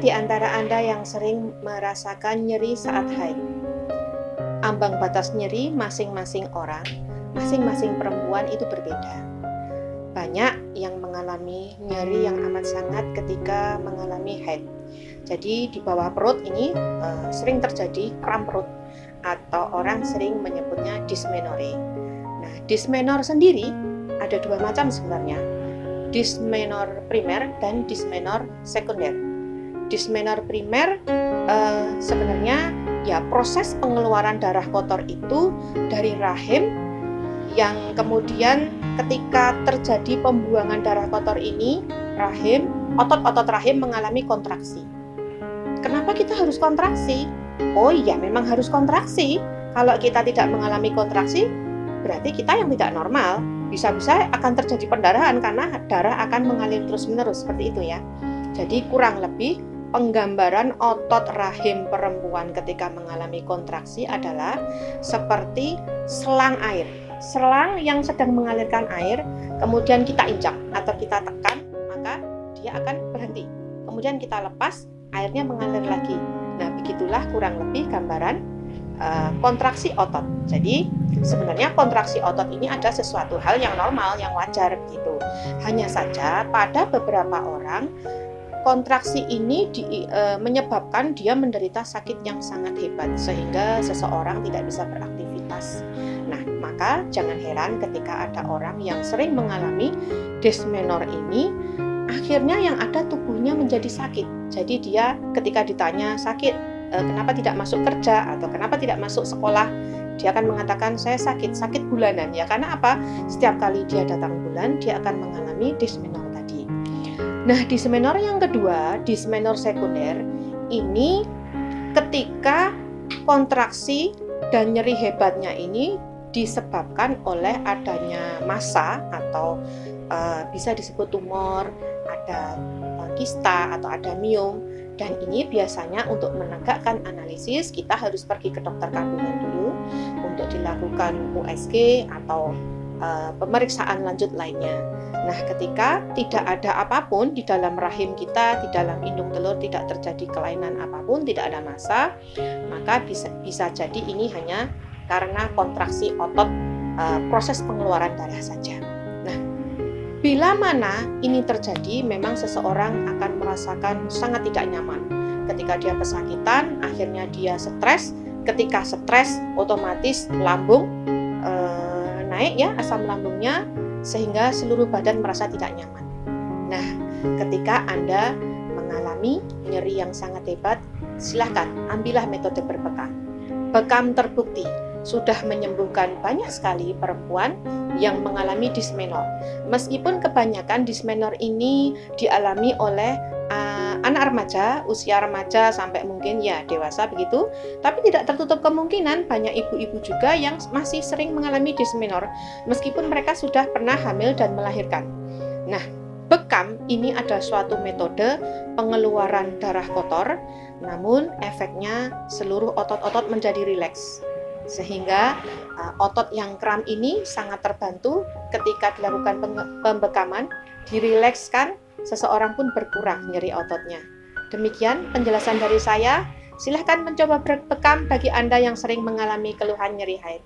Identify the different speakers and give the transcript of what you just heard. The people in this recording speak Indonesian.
Speaker 1: di antara Anda yang sering merasakan nyeri saat haid? Ambang batas nyeri masing-masing orang, masing-masing perempuan itu berbeda. Banyak yang mengalami nyeri yang amat sangat ketika mengalami haid. Jadi di bawah perut ini sering terjadi kram perut atau orang sering menyebutnya dysmenorrhea. Nah, dysmenor sendiri ada dua macam sebenarnya. Dysmenor primer dan dysmenor sekunder. Dysmenor primer sebenarnya ya proses pengeluaran darah kotor itu dari rahim yang kemudian ketika terjadi pembuangan darah kotor ini, otot-otot rahim mengalami kontraksi. Kenapa kita harus kontraksi? Oh iya, memang harus kontraksi. Kalau kita tidak mengalami kontraksi, berarti kita yang tidak normal. Bisa-bisa akan terjadi pendarahan karena darah akan mengalir terus-menerus seperti itu ya. Jadi kurang lebih penggambaran otot rahim perempuan ketika mengalami kontraksi adalah seperti selang air. Selang yang sedang mengalirkan air, kemudian kita injak atau kita tekan, maka dia akan berhenti. Kemudian kita lepas, airnya mengalir lagi. Nah, begitulah kurang lebih gambaran kontraksi otot. Jadi sebenarnya kontraksi otot ini adalah sesuatu hal yang normal, yang wajar begitu. Hanya saja pada beberapa orang kontraksi ini menyebabkan dia menderita sakit yang sangat hebat sehingga seseorang tidak bisa beraktivitas. Nah, maka jangan heran ketika ada orang yang sering mengalami dysmenor ini, akhirnya yang ada tubuhnya menjadi sakit. Jadi dia ketika ditanya sakit, kenapa tidak masuk kerja atau kenapa tidak masuk sekolah, dia akan mengatakan saya sakit bulanan. Ya karena apa? Setiap kali dia datang bulan, dia akan mengalami dysmenor tadi. Nah, dysmenor yang kedua, dysmenor sekunder, ini ketika kontraksi dan nyeri hebatnya ini disebabkan oleh adanya massa atau bisa disebut tumor, ada kista atau ada miom. Dan ini biasanya untuk menegakkan analisis kita harus pergi ke dokter kandungan dulu untuk dilakukan USG atau pemeriksaan lanjut lainnya. Nah, ketika tidak ada apapun di dalam rahim kita, di dalam indung telur tidak terjadi kelainan apapun, tidak ada massa, maka bisa jadi ini hanya karena kontraksi otot proses pengeluaran darah saja. Nah, bila mana ini terjadi, memang seseorang akan merasakan sangat tidak nyaman. Ketika dia kesakitan, akhirnya dia stres. Ketika stres, otomatis lambung naik ya, asam lambungnya, sehingga seluruh badan merasa tidak nyaman. Nah, ketika Anda mengalami nyeri yang sangat hebat, silahkan ambillah metode berbekam. Bekam terbukti sudah menyembuhkan banyak sekali perempuan yang mengalami dysmenor. Meskipun kebanyakan dysmenor ini dialami oleh anak remaja, usia remaja sampai mungkin ya dewasa begitu, tapi tidak tertutup kemungkinan banyak ibu-ibu juga yang masih sering mengalami dysmenor meskipun mereka sudah pernah hamil dan melahirkan. Nah, bekam ini adalah suatu metode pengeluaran darah kotor, namun efeknya seluruh otot-otot menjadi rileks. Sehingga otot yang kram ini sangat terbantu ketika dilakukan pembekaman, dirilekskan, seseorang pun berkurang nyeri ototnya. Demikian penjelasan dari saya. Silahkan mencoba berbekam bagi Anda yang sering mengalami keluhan nyeri haid.